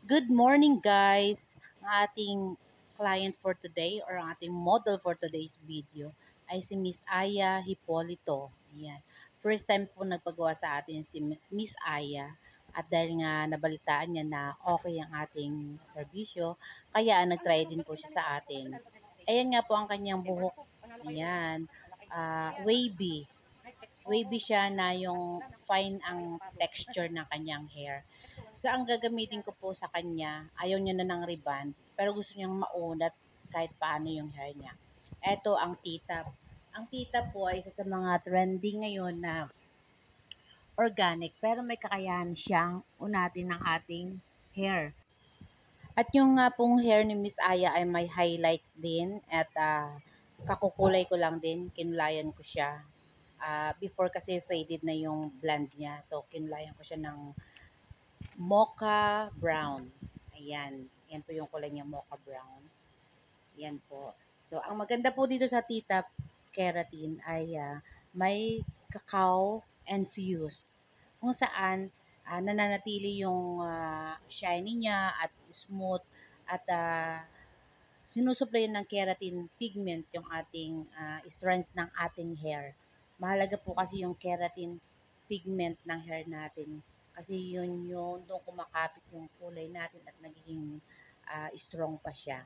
Good morning, guys. Ang ating client for today or ang ating model for today's video ay si Miss Aya Hipolito. Ayan. First time po nagpagawa sa atin si Miss Aya at dahil nga nabalitaan niya na okay ang ating serbisyo, kaya nag-try din po siya sa atin. Ayan nga po ang kanyang buhok. Ayan. Wavy. Wavy siya na yung fine ang texture ng kanyang hair. So, ang gagamitin ko po sa kanya, ayaw niya na ng ribbon, pero gusto niyang maunat kahit paano yung hair niya. Ito ang T-top. Ang T-top po ay isa sa mga trending ngayon na organic, pero may kakayahan siyang unatin ng ating hair. At yung nga pong hair ni Miss Aya ay may highlights din at kakukulay ko lang din, kinulayan ko siya. Before kasi faded na yung blonde niya, so kinulayan ko siya ng mocha brown. Ayan. Yan po yung kulay niya, mocha brown. Yan po. So, ang maganda po dito sa Tita Keratin ay may cacao infused. Kung saan nananatili yung shiny niya at smooth at sinusupply ng keratin pigment yung ating strands ng ating hair. Mahalaga po kasi yung keratin pigment ng hair natin. Kasi yun yung doon kumakapit yung kulay natin at nagiging strong pa siya.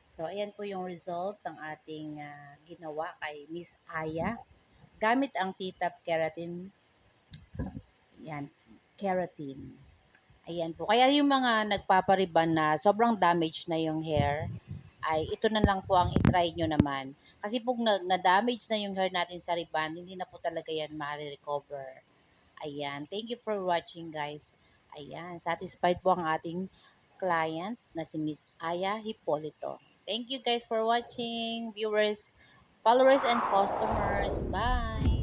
So, ayan po yung result ng ating ginawa kay Miss Aya. Gamit ang T-Top Keratin. Yan, keratin. Ayan po. Kaya yung mga nagpapariban na sobrang damage na yung hair, ay ito na lang po ang itry nyo naman. Kasi pag na-damage na yung hair natin sa ribbon, hindi na po talaga yan ma-recover. Ayan. Thank you for watching, guys. Ayan. Satisfied po ang ating client na si Miss Aya Hipolito. Thank you guys for watching, viewers, followers, and customers. Bye!